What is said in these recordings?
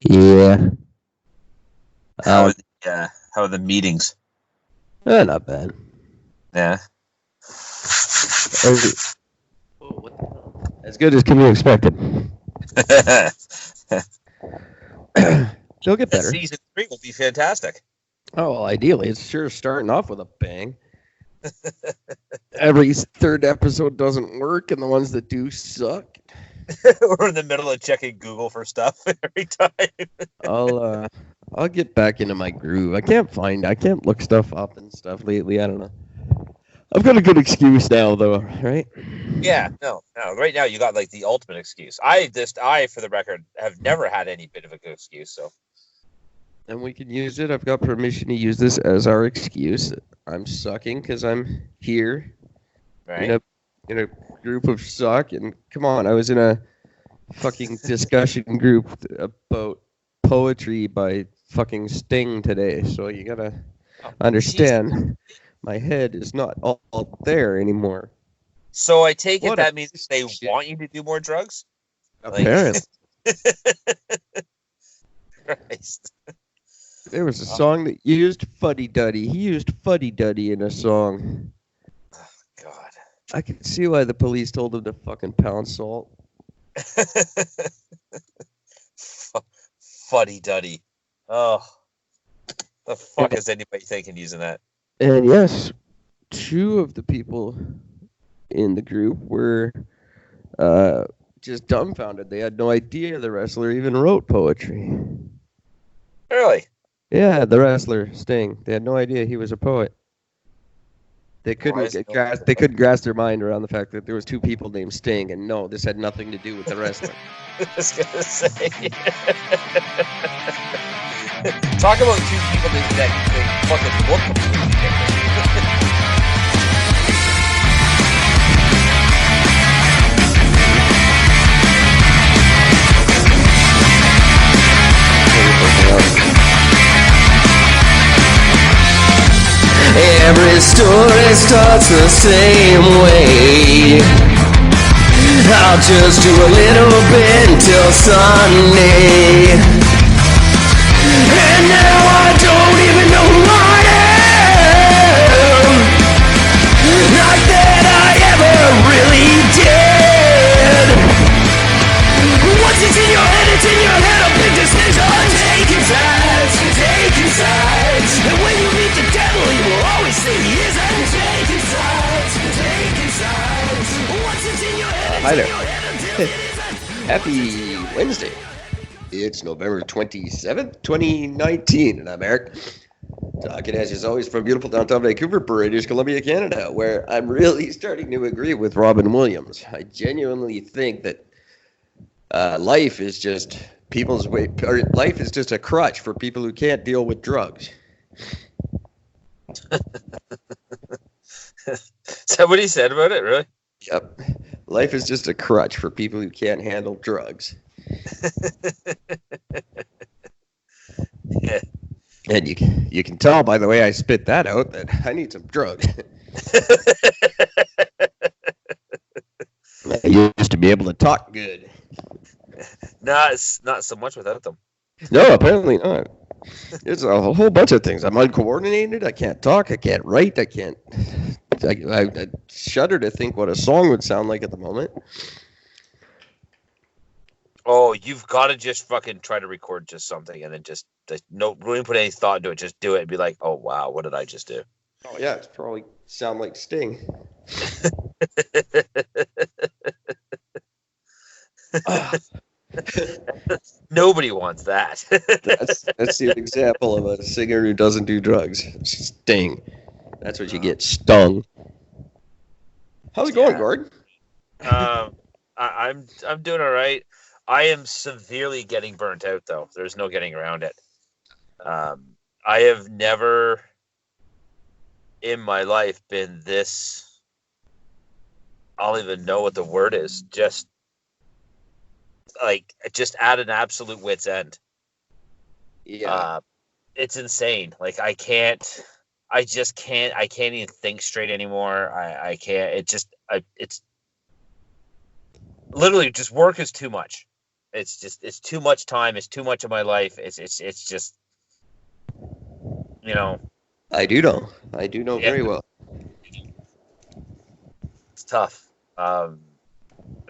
Yeah. How are the meetings? Not bad. Yeah. As good as can be expected. They'll get better. Season 3 will be fantastic. Oh, well, ideally, it's sure starting off with a bang. Every third episode doesn't work, and the ones that do suck. We're in the middle of checking Google for stuff every time. I'll get back into my groove. I can't look stuff up and stuff lately. I don't know. I've got a good excuse now, though, right? Yeah, no. Right now, you got like the ultimate excuse. I, for the record, have never had any bit of a good excuse. So, and we can use it. I've got permission to use this as our excuse. I'm sucking because I'm here, right? In a group of suck. And come on, I was in a fucking discussion group about poetry by fucking Sting today. So you gotta understand. Geez. My head is not all there anymore. So I take it that means they want you to do more drugs? Apparently. Christ. There was a song that used Fuddy Duddy. He used Fuddy Duddy in a song. Oh, God. I can see why the police told him to fucking pound salt. Fuddy Duddy. Oh. The fuck is anybody thinking using that? And yes, 2 of the people in the group were just dumbfounded. They had no idea the wrestler even wrote poetry. Really? Yeah, the wrestler Sting. They had no idea he was a poet. They couldn't grasp their mind around the fact that there was 2 people named Sting, and no, this had nothing to do with the wrestler. I was gonna say. Talk about 2 people that fucking look completely different. Every story starts the same way. I'll just do a little bit until Sunday. And now I don't even know who I am. Not that I ever really did. Once it's in your head, it's in your head. A big decision. Taking sides. And when you meet the devil, you will always say he isn't. Taking sides. Once it's in your head, hi there. Happy Wednesday. It's November 27th, 2019, and I'm Eric. Talking as is always from beautiful downtown Vancouver, British Columbia, Canada, where I'm really starting to agree with Robin Williams. I genuinely think that life is just life is just a crutch for people who can't deal with drugs. Is that what he said about it, really? Yep. Life is just a crutch for people who can't handle drugs. Yeah. And you can tell by the way I spit that out that I need some drugs. I used to be able to talk good. No, it's not so much without them. No, apparently not. There's a whole bunch of things. I'm uncoordinated. I can't talk. I can't write. I shudder to think what a song would sound like at the moment. Oh, you've got to just fucking try to record just something and then just no, really put any thought into it. Just do it and be like, oh, wow, what did I just do? Oh, yeah, it's probably sound like Sting. Nobody wants that. That's the example of a singer who doesn't do drugs. Sting. That's what you get, stung. How's it going, Gord? I'm doing all right. I am severely getting burnt out, though. There's no getting around it. I have never in my life been this. I don't even know what the word is. Just at an absolute wit's end. Yeah. It's insane. Like I can't even think straight anymore. I can't. It's literally just work is too much. it's too much time. It's too much of my life. It's just, you know, I do know Yeah. very well. it's tough. I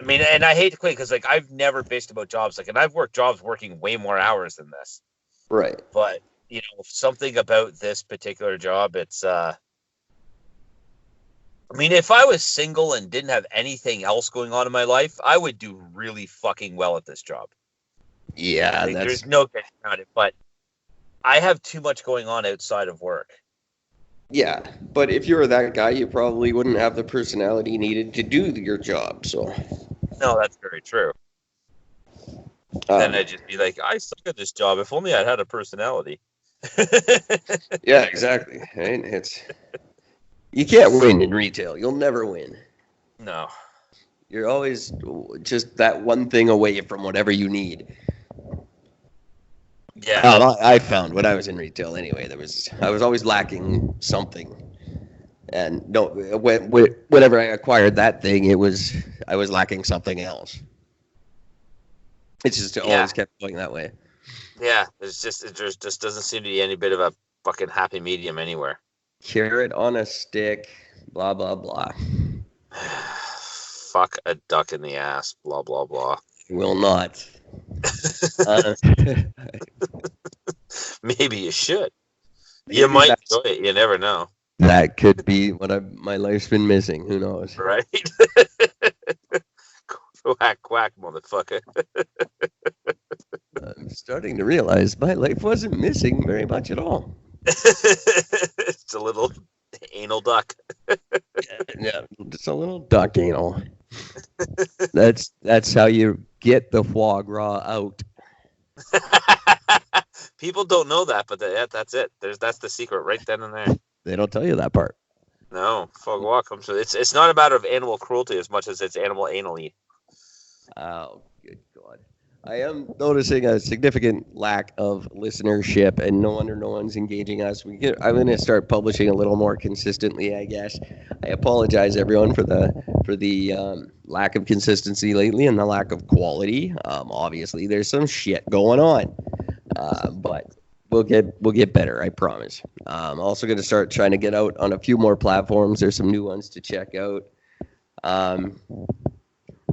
mean, and I hate to quit because like I've never bitched about jobs, like, and I've worked jobs working way more hours than this. Right. But you know, something about this particular job, it's I mean, if I was single and didn't have anything else going on in my life, I would do really fucking well at this job. Yeah, Like, that's there's no getting around it. But I have too much going on outside of work. yeah. But if you were that guy, you probably wouldn't have the personality needed to do your job. So No, that's very true. Then I'd just be like, I suck at this job. If only I had a personality. yeah, exactly. Right? You can't win in retail. You'll never win. No. You're always just that one thing away from whatever you need. Yeah. I found when I was in retail anyway, I was always lacking something. And no, whenever I acquired that thing, I was lacking something else. It's just always kept going that way. Yeah. It just doesn't seem to be any bit of a fucking happy medium anywhere. Carrot on a stick, blah blah blah. Fuck a duck in the ass, blah blah blah. Will not. Maybe you should. You might enjoy it. You never know. That could be what my life's been missing. Who knows? Right? Quack, quack, motherfucker. I'm starting to realize my life wasn't missing very much at all. It's a little anal duck. Yeah, just a little duck anal. That's how you get the foie gras out. People don't know that, but that's it. That's the secret right then and there. They don't tell you that part. No, foie gras comes with it's not a matter of animal cruelty as much as it's animal anally. Oh, good God. I am noticing a significant lack of listenership, and no wonder no one's engaging us. I'm going to start publishing a little more consistently, I guess. I apologize, everyone, for the lack of consistency lately and the lack of quality. Obviously, there's some shit going on, but we'll get better, I promise. I'm also going to start trying to get out on a few more platforms. There's some new ones to check out.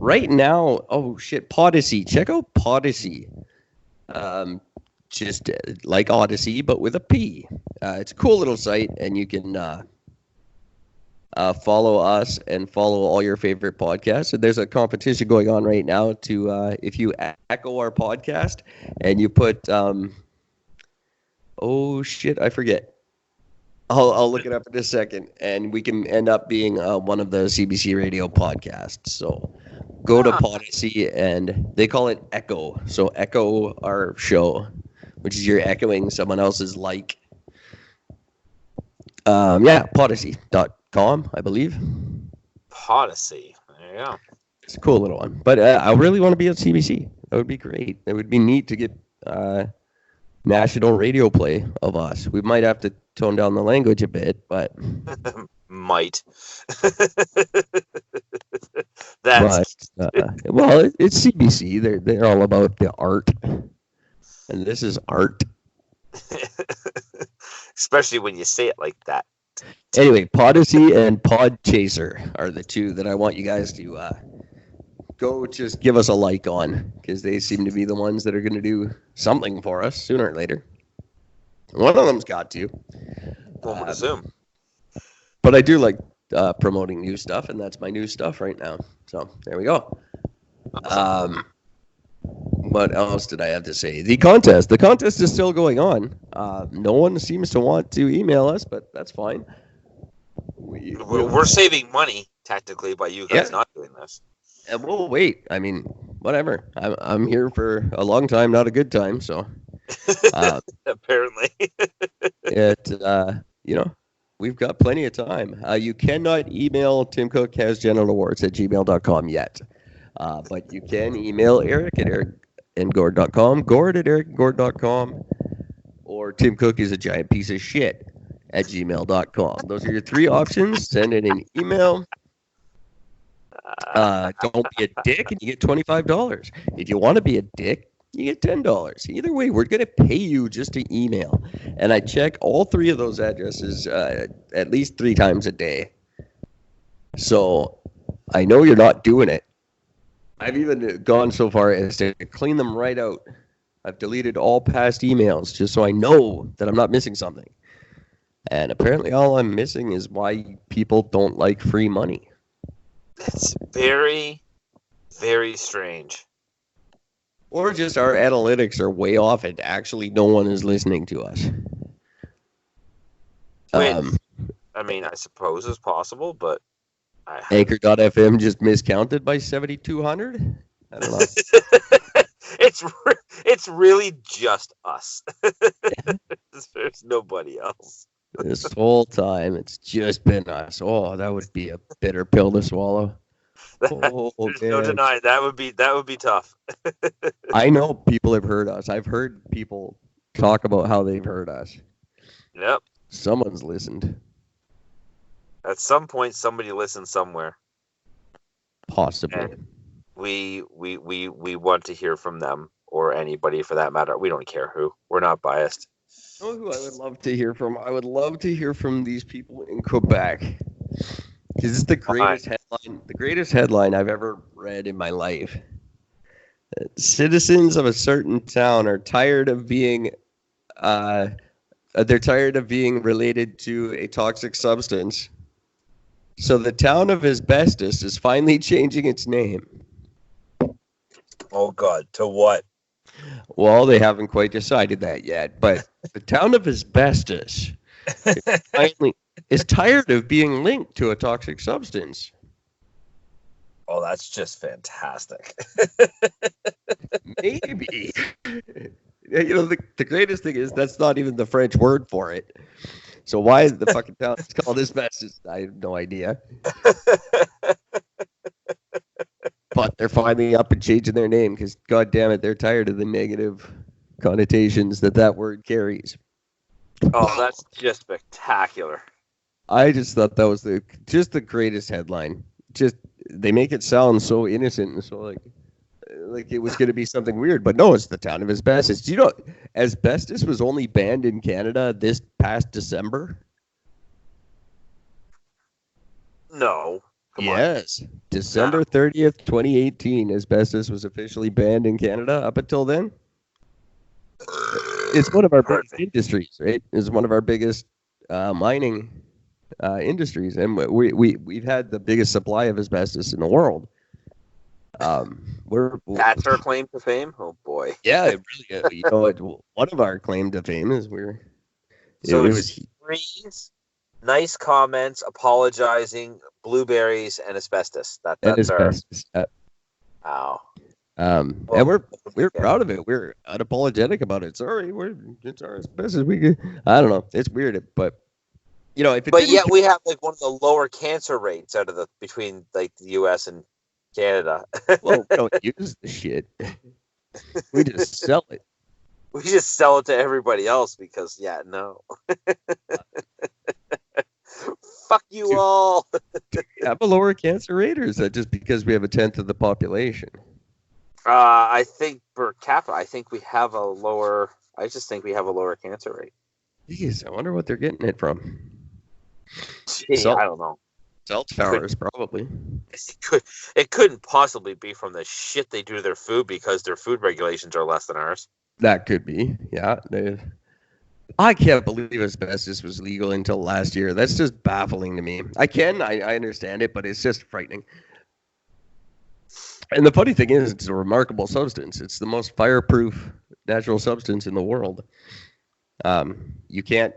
Right now, oh shit, Podyssey. Check out Podyssey. Just like Odyssey, but with a P. It's a cool little site, and you can follow us and follow all your favorite podcasts. And there's a competition going on right now to if you echo our podcast and you put oh shit, I forget. I'll look it up in a second, and we can end up being one of the CBC Radio podcasts. So go to Podyssey, and they call it Echo. So echo our show, which is you're echoing someone else's like. Yeah, Podyssey.com, I believe. Podyssey. There you go. It's a cool little one. But I really want to be on CBC. That would be great. It would be neat to get national radio play of us. We might have to tone down the language a bit, but might. That's well, it's CBC. They're all about the art, and this is art. Especially when you say it like that. Anyway, Podyssey and Podchaser are the two that I want you guys to go just give us a like on, because they seem to be the ones that are going to do something for us sooner or later. One of them's got to. One would assume. But I do like promoting new stuff, and that's my new stuff right now. So there we go. What else did I have to say? The contest is still going on. No one seems to want to email us, but that's fine. We're saving money technically by you guys not doing this. And we'll wait. I mean, whatever. I'm here for a long time, not a good time. So apparently, we've got plenty of time. You cannot email timcookhasgenitalawards@gmail.com yet. But you can email Eric at ericandgord.com, Gord at ericandgord.com, or Tim Cook is a giant piece of shit @gmail.com. Those are your three options. Send in an email. Don't be a dick, and you get $25. If you want to be a dick, you get $10. Either way, we're going to pay you just to email. And I check all three of those addresses at least 3 times a day. So I know you're not doing it. I've even gone so far as to clean them right out. I've deleted all past emails just so I know that I'm not missing something. And apparently all I'm missing is why people don't like free money. It's very, very strange. Or just our analytics are way off and actually no one is listening to us. Which, I mean, I suppose is possible, but... Anchor.fm just miscounted by 7,200? I don't know. It's really just us. There's nobody else. This whole time, it's just been us. Oh, that would be a bitter pill to swallow. There's no denying that would be tough. I know people have heard us. I've heard people talk about how they've heard us. Yep. Someone's listened. At some point, somebody listened somewhere. Possibly. And we want to hear from them or anybody for that matter. We don't care who. We're not biased. You know who I would love to hear from? I would love to hear from these people in Quebec. Because it's the greatest headline I've ever read in my life. Citizens of a certain town are tired of being related to a toxic substance. So the town of Asbestos is finally changing its name. Oh God, to what? Well, they haven't quite decided that yet, but the town of Asbestos is tired of being linked to a toxic substance. Oh, that's just fantastic. Maybe. You know, the greatest thing is that's not even the French word for it. So why is the fucking town called Asbestos? I have no idea. But they're finally up and changing their name because, God damn it, they're tired of the negative connotations that word carries. Oh, that's just spectacular. I just thought that was the greatest headline. Just they make it sound so innocent and so like it was going to be something weird, but no, it's the town of Asbestos. Do you know asbestos was only banned in Canada this past December? No. Yes. December 30th, 2018, asbestos was officially banned in Canada. Up until then, it's one of our biggest industries, right? It's one of our biggest mining industries, and we've had the biggest supply of asbestos in the world. That's our claim to fame. Oh boy. Yeah, it really. You know, one of our claim to fame is nice comments, apologizing, blueberries, and asbestos. That's asbestos. Wow. And we're proud of it. We're unapologetic about it. Sorry, it's our asbestos. I don't know. It's weird, but you know, but yet we have like one of the lower cancer rates between like the U.S. and Canada. Well, we don't use the shit. We just sell it. We just sell it to everybody else because, no. Fuck you all. Do we have a lower cancer rate, or is that just because we have 1/10 of the population? I think per capita, I just think we have a lower cancer rate. Jeez, I wonder what they're getting it from. Gee, I don't know. Cell towers, probably. It couldn't possibly be from the shit they do to their food because their food regulations are less than ours. That could be, yeah. I can't believe asbestos was legal until last year. That's just baffling to me. I understand it, but it's just frightening. And the funny thing is, it's a remarkable substance. It's the most fireproof natural substance in the world. You can't.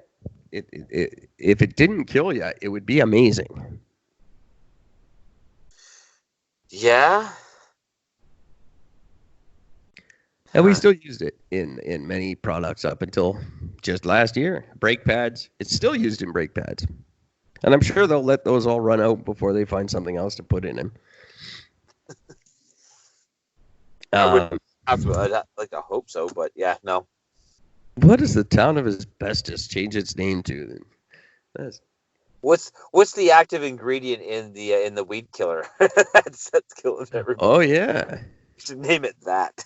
If it didn't kill you, it would be amazing. Yeah. And we still used it in many products up until just last year. Brake pads. It's still used in brake pads. And I'm sure they'll let those all run out before they find something else to put in them. I'd hope so, but yeah, no. What does the town of Asbestos change its name to? What's the active ingredient in the weed killer? that's killing everybody. Oh yeah. You should name it that.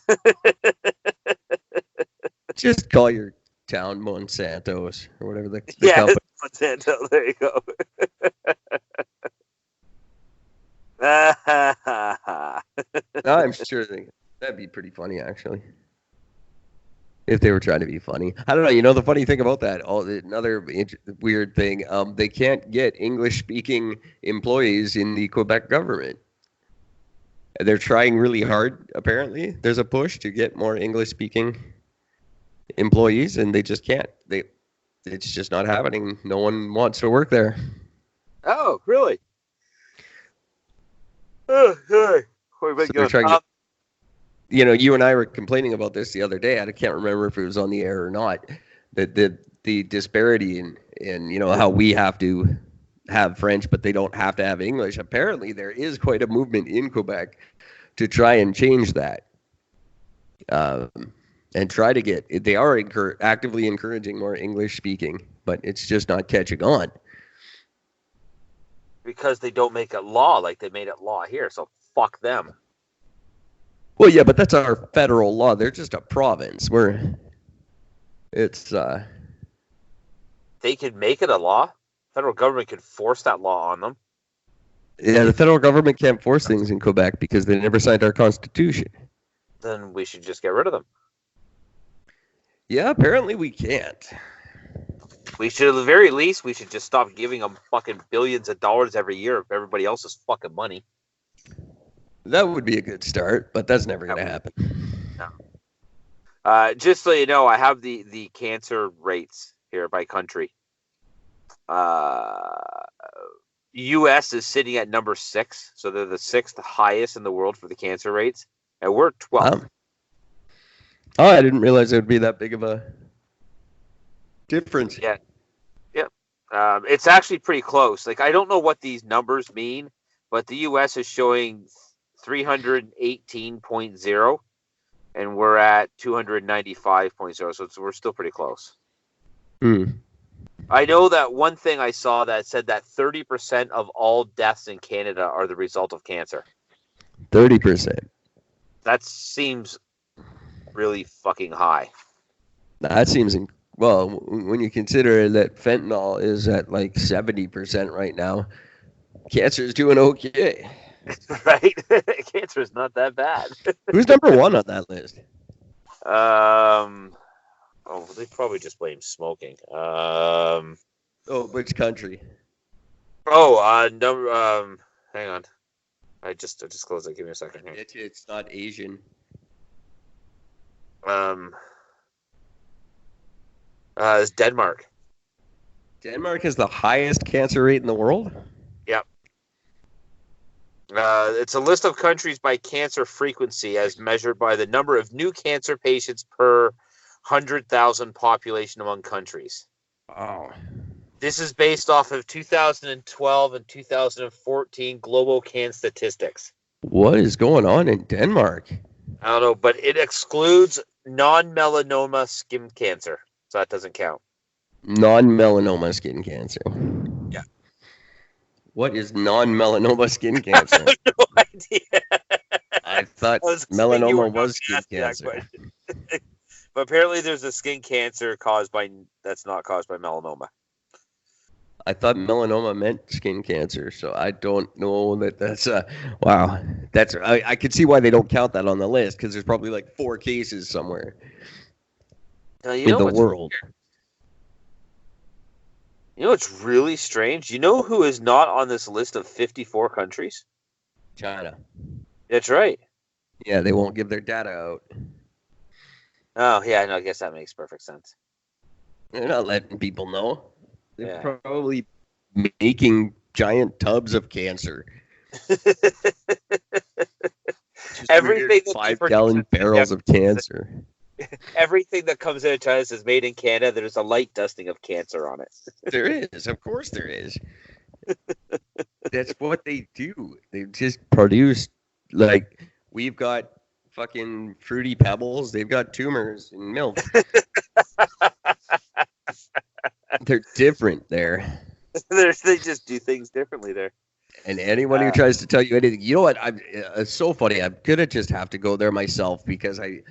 Just call your town Monsanto's or whatever the Yeah, company. Monsanto. There you go. I'm sure that'd be pretty funny, actually. If they were trying to be funny. I don't know. You know, the funny thing about that, another weird thing, they can't get English-speaking employees in the Quebec government. They're trying really hard, apparently. There's a push to get more English-speaking employees, and they just can't. It's just not happening. No one wants to work there. Oh, really? Oh, sorry. So they're trying to, you and I were complaining about this the other day. I can't remember if it was on the air or not. The disparity in how we have to have French, but they don't have to have English. Apparently, there is quite a movement in Quebec to try and change that. And try to get, they are actively encouraging more English speaking, but it's just not catching on. Because they don't make it law like they made it law here, so fuck them. Well, yeah, but that's our federal law. They're just a province. They could make it a law. Federal government could force that law on them. Yeah, the federal government can't force things in Quebec because they never signed our constitution. Then we should just get rid of them. Yeah, apparently we can't. We should, at the very least, we should just stop giving them fucking billions of dollars every year of everybody else's fucking money. That would be a good start, but that's never going to happen. No. Just so you know, I have the cancer rates here by country. U.S. is sitting at number 6, so they're the 6th highest in the world for the cancer rates, and we're 12th. Oh, I didn't realize it would be that big of a difference. Yeah. It's actually pretty close. Like, I don't know what these numbers mean, but the U.S. is showing 318.0, and we're at 295.0, so we're still pretty close. I know that one thing I saw that said that 30% of all deaths in Canada are the result of cancer. 30%. That seems really fucking high. That seems, well, when you consider that fentanyl is at like 70% right now, cancer is doing okay. Right? Cancer is not that bad. Who's number 1 on that list? They probably just blame smoking. Which country? Hang on. I just closed it. Give me a second here. It's not Asian. It's Denmark. Denmark has the highest cancer rate in the world? Yep. It's a list of countries by cancer frequency as measured by the number of new cancer patients per 100,000 population among countries. Wow. This is based off of 2012 and 2014 Global Can statistics. What is going on in Denmark? I don't know, but it excludes non-melanoma skin cancer, so that doesn't count. Non-melanoma skin cancer. Yeah. What is non-melanoma skin cancer? I have no idea. I thought melanoma was skin cancer. But apparently there's a skin cancer that's not caused by melanoma. I thought melanoma meant skin cancer, so I don't know that's wow. I could see why they don't count that on the list, because there's probably like 4 cases somewhere in the world. You know what's really strange? You know who is not on this list of 54 countries? China. That's right. Yeah, they won't give their data out. Oh, yeah, no, I guess that makes perfect sense. They're not letting people know. They're Yeah. probably making giant tubs of cancer. Everything that 5-gallon barrels of cancer. Everything that comes out of China is made in Canada. There's a light dusting of cancer on it. There is. Of course there is. That's what they do. They just produce, like, we've got fucking Fruity Pebbles. They've got tumors in milk. They're different there. They just do things differently there. And anyone who tries to tell you anything, you know what? It's so funny. I'm gonna just have to go there myself because I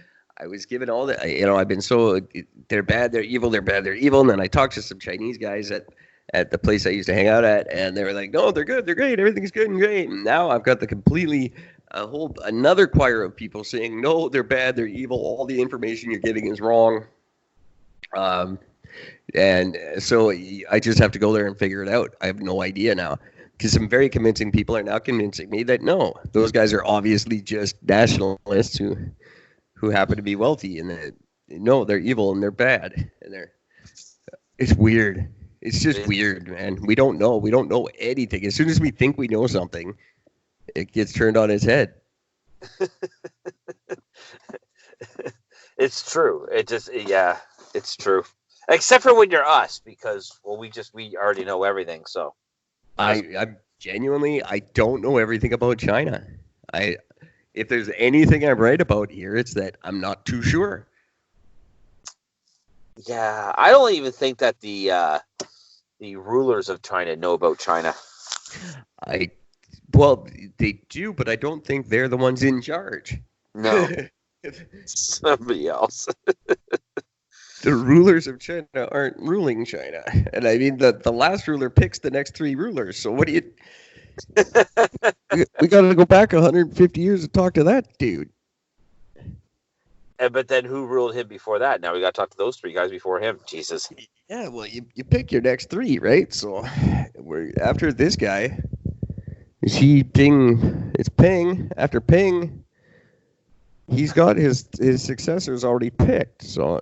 was given all the, I've been so, they're bad, they're evil, they're bad, they're evil. And then I talked to some Chinese guys at the place I used to hang out at, and they were like, no, they're good, they're great, everything's good and great. And now I've got another choir of people saying, no, they're bad, they're evil, all the information you're getting is wrong. And so I just have to go there and figure it out. I have no idea now. Because some very convincing people are now convincing me that no, those guys are obviously just nationalists who happen to be wealthy, and that no, they're evil and they're bad, and it's weird. It's just weird, man. We don't know. We don't know anything. As soon as we think we know something, it gets turned on its head. It's true. It's true. Except for when you're us, because we already know everything. So I'm genuinely, I don't know everything about China. If there's anything I'm right about here, it's that I'm not too sure. Yeah, I don't even think that the rulers of China know about China. Well, they do, but I don't think they're the ones in charge. No, somebody else. The rulers of China aren't ruling China. And I mean, the last ruler picks the next three rulers. So what do you... we got to go back 150 years to talk to that dude. But then who ruled him before that? Now we got to talk to those three guys before him. Jesus. Yeah, well, you pick your next three, right? So we're after this guy. It's Ping. After Ping, he's got his successors already picked. So...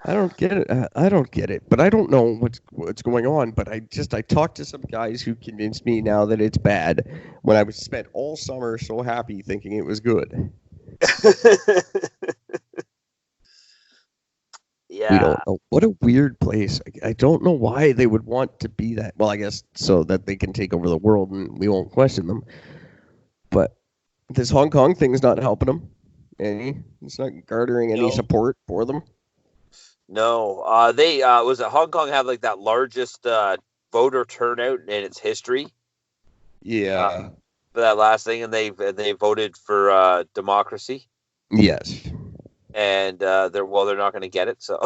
I don't get it. But I don't know what's going on. But I talked to some guys who convinced me now that it's bad when I was spent all summer so happy thinking it was good. Yeah. We don't know. What a weird place. I don't know why they would want to be that. Well, I guess so that they can take over the world and we won't question them. But this Hong Kong thing is not helping them any. It's not garnering any support for them. No, they was it Hong Kong had like that largest voter turnout in its history. Yeah, for that last thing, and they voted for democracy. Yes, and they're not going to get it. So,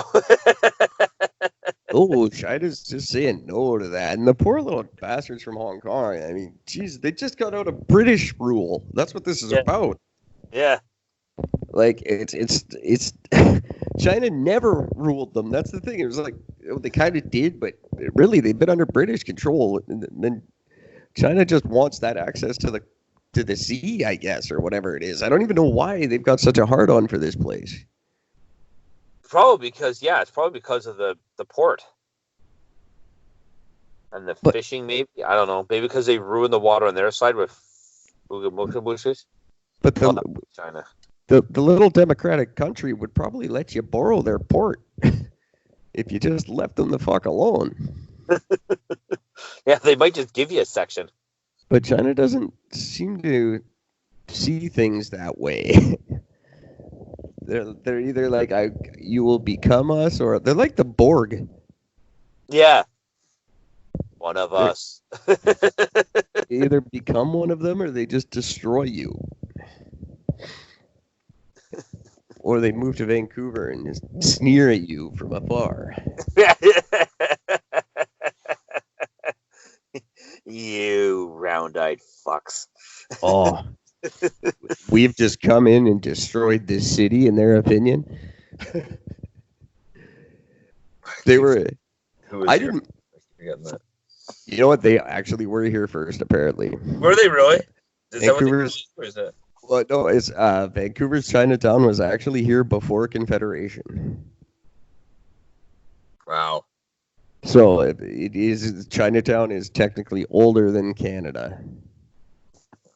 oh, China's just saying no to that, and the poor little bastards from Hong Kong. I mean, geez, they just got out of British rule. That's what this is about. Yeah. Like it's China never ruled them. That's the thing. It was like they kind of did, but really they've been under British control. And then China just wants that access to the sea, I guess, or whatever it is. I don't even know why they've got such a hard on for this place. Probably because of the port and the fishing. Maybe I don't know. Maybe because they ruined the water on their side with bushes. But China. The little democratic country would probably let you borrow their port if you just left them the fuck alone. Yeah, they might just give you a section. But China doesn't seem to see things that way. They're either like you will become us, or they're like the Borg. Yeah. One of us. Either become one of them or they just destroy you. Or they move to Vancouver and just sneer at you from afar. You round-eyed fucks. Oh. We've just come in and destroyed this city, in their opinion. They were... I didn't... You know what? They actually were here first, apparently. Were they really? Is Vancouver's... that what they, or is that... Well, no, it's Vancouver's Chinatown was actually here before Confederation. Wow. So it is Chinatown is technically older than Canada.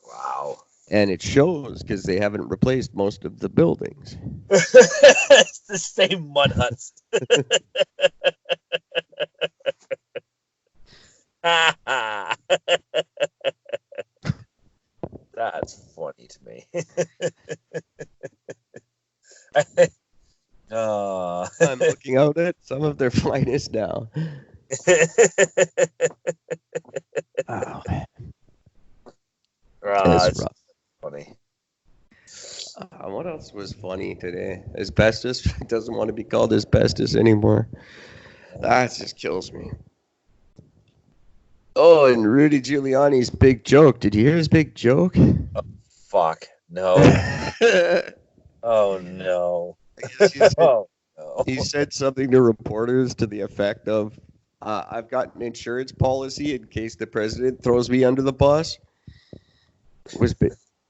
Wow. And it shows because they haven't replaced most of the buildings. It's the same mud huts. That's funny to me. I'm looking out at some of their finest now. Oh, man. It's rough. funny. What else was funny today? Asbestos doesn't want to be called asbestos anymore. That just kills me. Oh, and Rudy Giuliani's big joke. Did you hear his big joke? Fuck. No. Oh, no. Oh, no. He said something to reporters to the effect of, I've got an insurance policy in case the president throws me under the bus.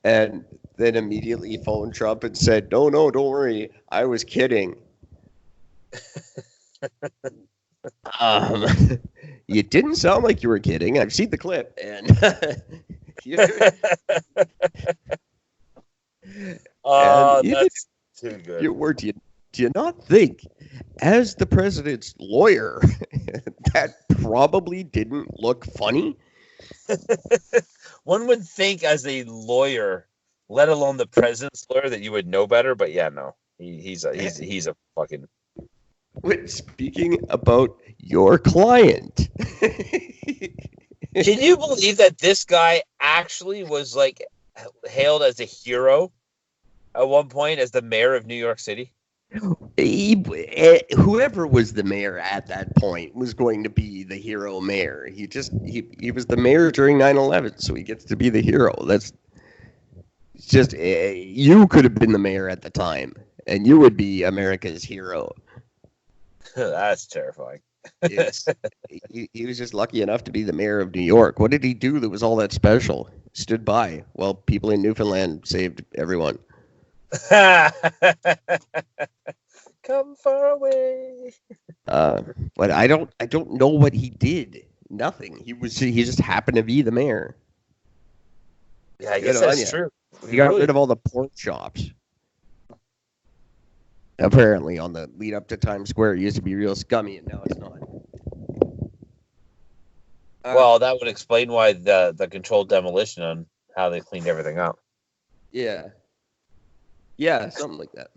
And then immediately phoned Trump and said, no, don't worry. I was kidding. You didn't sound like you were kidding. I've seen the clip. And that's too good. Do you not think, as the president's lawyer, that probably didn't look funny? One would think as a lawyer, let alone the president's lawyer, that you would know better. But yeah, no, he's a fucking. Speaking about your client. Can you believe that this guy actually was like hailed as a hero at one point as the mayor of New York City? Whoever was the mayor at that point was going to be the hero mayor. He was the mayor during 9/11, so he gets to be the hero. That's just you could have been the mayor at the time, and you would be America's hero. That's terrifying. Yes, he was just lucky enough to be the mayor of New York. What did he do that was all that special? Stood by while people in Newfoundland saved everyone. Come far away. But I don't know what he did. Nothing. He just happened to be the mayor. Yeah, I guess that's true. He got rid of all the pork shops. Apparently, on the lead up to Times Square, it used to be real scummy, and now it's not. Well, that would explain why the controlled demolition on how they cleaned everything up. Yeah. Yeah, something like that.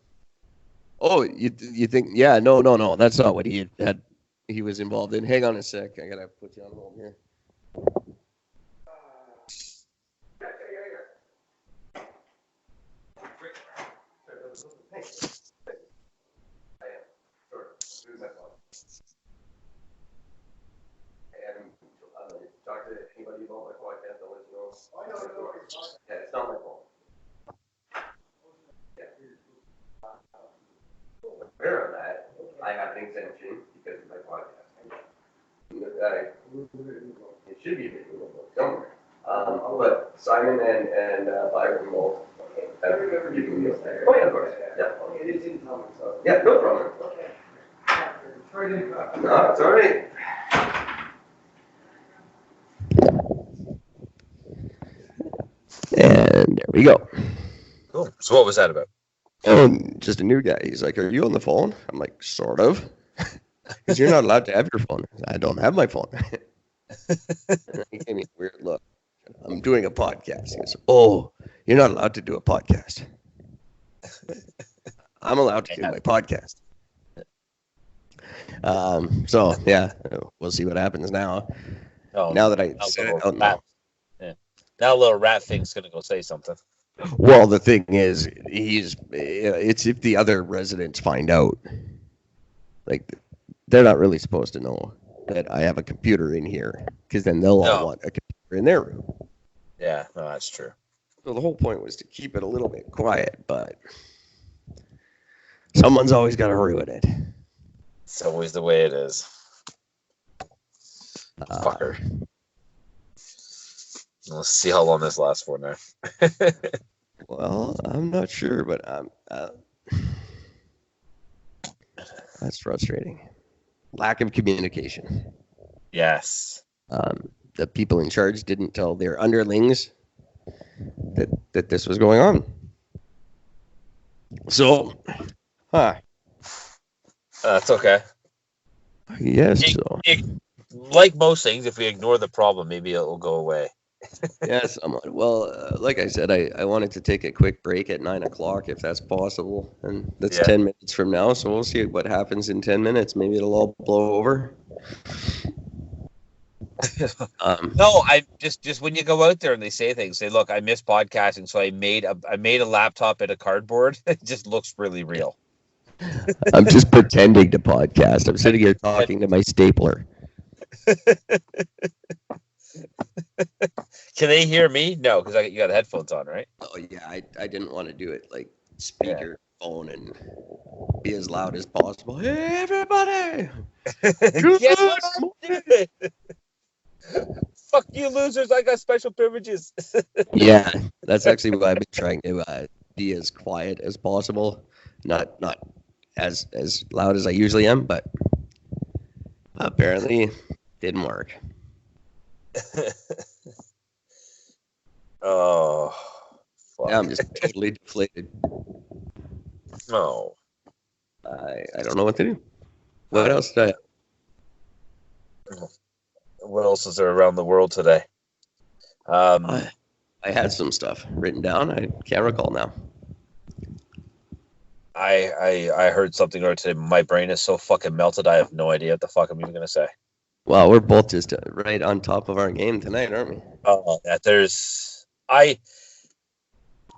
Oh, you think? Yeah, no. That's not what he had. He was involved in. Hang on a sec. I gotta put you on hold here. Talk to anybody about my podcast. I'll let you know. Yeah, it's not my fault. Aware of that, I have an exemption because of my podcast. It should be legal, somewhere. But Simon and Byron both have given me a letter. Oh yeah, of course. Yeah. It is in common, so. Yeah, no problem. No, it's all right. And there we go. Cool. So what was that about? Oh, just a new guy. He's like, "Are you on the phone?" I'm like, "Sort of." Because you're not allowed to have your phone. I don't have my phone. He gave me a weird look. I'm doing a podcast. He goes, "Oh, you're not allowed to do a podcast." I'm allowed to do my podcast. So yeah, we'll see what happens now. Oh, now that I said it out now. Yeah. Now a little rat thing's gonna go say something. Well, the thing is, it's if the other residents find out, like, they're not really supposed to know that I have a computer in here, because then they'll all want a computer in their room. Yeah, no, that's true. So the whole point was to keep it a little bit quiet, but someone's always got to ruin it. It's always the way it is. Fucker. Let's see how long this lasts for now. Well, I'm not sure, but that's frustrating. Lack of communication. Yes. The people in charge didn't tell their underlings that this was going on. So, That's okay. Yes. So. Like most things, if we ignore the problem, maybe it will go away. Yeah, somewhat. Well, like I said, I wanted to take a quick break at 9 o'clock if that's possible. And that's 10 minutes from now. So we'll see what happens in 10 minutes. Maybe it'll all blow over. No, I just when you go out there and they say things, say, "Look, I miss podcasting, so I made a laptop out of cardboard." It just looks really real. I'm just pretending to podcast. I'm sitting here talking to my stapler. Can they hear me? No, because you got the headphones on, right? Oh yeah, I didn't want to do it like speaker phone and be as loud as possible. Hey everybody! Guess what I'm doing? Fuck you, losers! I got special privileges. Yeah, that's actually what I've been trying to be as quiet as possible, not as loud as I usually am, but apparently didn't work. Oh, fuck. Now I'm just totally deflated. No. I don't know what to do. What else did I? What else is there around the world today? I had some stuff written down. I can't recall now. I heard something earlier today. My brain is so fucking melted. I have no idea what the fuck I'm even gonna say. Well, we're both just right on top of our game tonight, aren't we? Oh,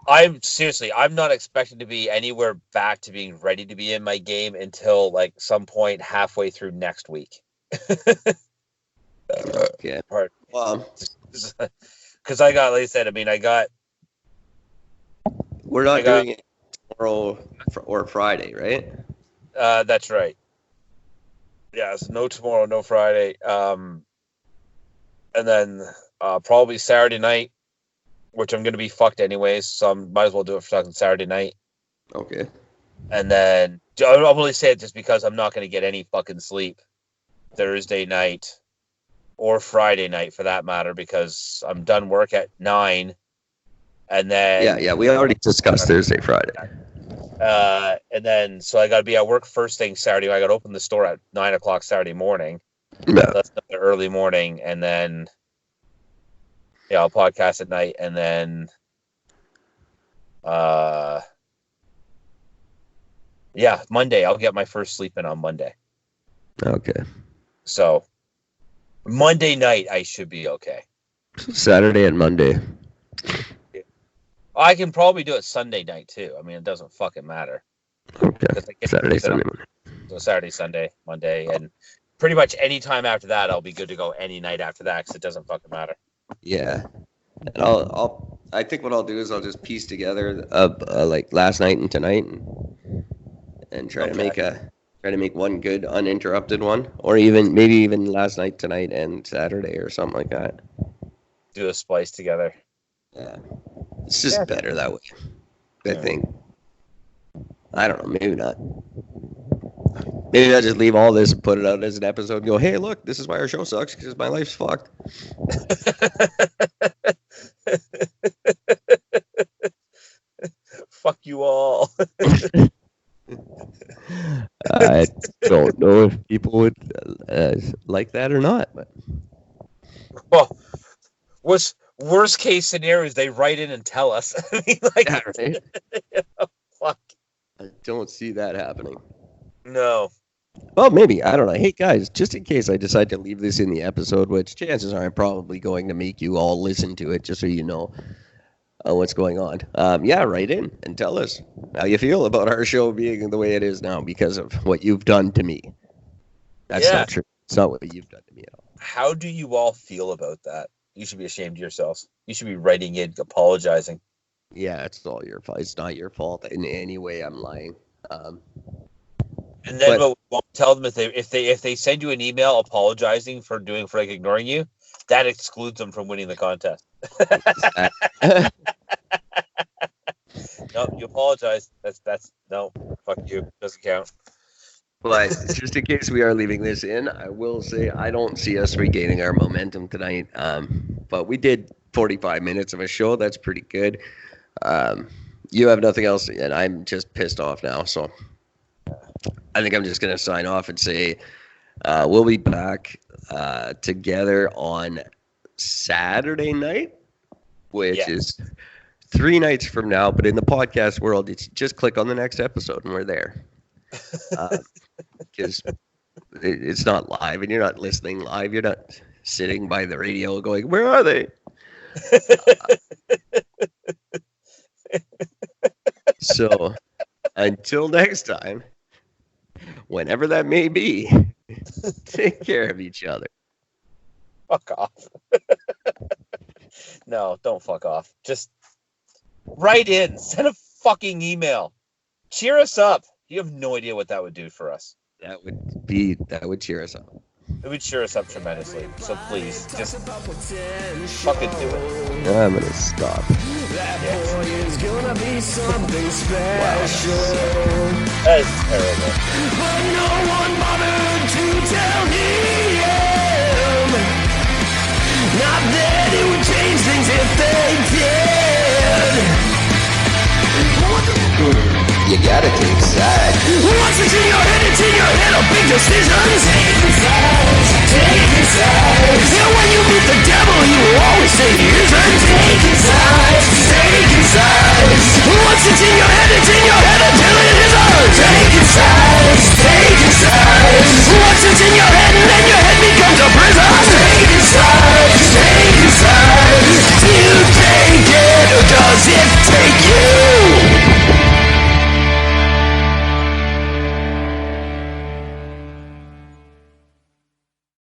I'm seriously, I'm not expecting to be anywhere back to being ready to be in my game until like some point halfway through next week. Okay. Well, because I got, like I said, we're not doing it tomorrow or Friday, right? That's right. Yeah, so no tomorrow, no Friday. And then probably Saturday night, which I'm going to be fucked anyways, so I might as well do it for fucking Saturday night. Okay. And then I'll only say it just because I'm not going to get any fucking sleep Thursday night or Friday night for that matter, because I'm done work at 9. And then Yeah, we already discussed Thursday, Friday. And then so I got to be at work first thing Saturday. I got to open the store at 9 o'clock Saturday morning. Yeah. That's the early morning, and then I'll podcast at night, and then Monday I'll get my first sleep in on Monday. Okay. So Monday night I should be okay. Saturday and Monday. I can probably do it Sunday night too. I mean, it doesn't fucking matter. Okay. Saturday, Sunday, Monday. So Saturday, Sunday, Monday, and pretty much any time after that, I'll be good to go any night after that, because it doesn't fucking matter. Yeah. And I think what I'll do is I'll just piece together like last night and tonight and try to make one good uninterrupted one, or maybe even last night, tonight, and Saturday or something like that. Do a splice together. Yeah. It's just better that way, I think. I don't know, maybe not. Maybe I'll just leave all this and put it out as an episode and go, hey, look, this is why our show sucks, because my life's fucked. Fuck you all. I don't know if people would like that or not. But well, worst case scenario is they write in and tell us. I mean, like, yeah, right? Fuck. I don't see that happening. No. Well, maybe. I don't know. Hey, guys, just in case I decide to leave this in the episode, which chances are I'm probably going to make you all listen to it, just so you know what's going on. Write in and tell us how you feel about our show being the way it is now because of what you've done to me. That's not true. It's not what you've done to me at all. How do you all feel about that? You should be ashamed of yourselves. You should be writing in, apologizing. Yeah, it's all your fault. It's not your fault in any way. I'm lying. And then won't tell them if they send you an email apologizing for ignoring you, that excludes them from winning the contest. No, you apologize. That's no, fuck you. Doesn't count. But just in case we are leaving this in, I will say I don't see us regaining our momentum tonight. But we did 45 minutes of a show. That's pretty good. You have nothing else, and I'm just pissed off now. So I think I'm just going to sign off and say we'll be back together on Saturday night, which is 3 nights from now. But in the podcast world, it's just click on the next episode and we're there. Because it's not live and you're not listening live. You're not sitting by the radio going, where are they? So until next time, whenever that may be, take care of each other. Fuck off. No, don't fuck off. Just write in. Send a fucking email. Cheer us up. You have no idea what that would do for us. That would cheer us up. It would cheer us up tremendously. So please, just fucking do it. I'm gonna stop. That boy is gonna be something special. That is terrible. But no one bothered to tell him. Not that it would change things if they did. You gotta take sides. Once it's in your head, it's in your head. A big decision. Taking sides, taking sides. And when you meet the devil, he will always say, here's a taking sides, taking sides. Once it's in your head, it's in your head until it is ours. Taking sides, taking sides. Once it's in your head, and then your head becomes a prison. Taking sides, taking sides. Do you take it, or does it take you?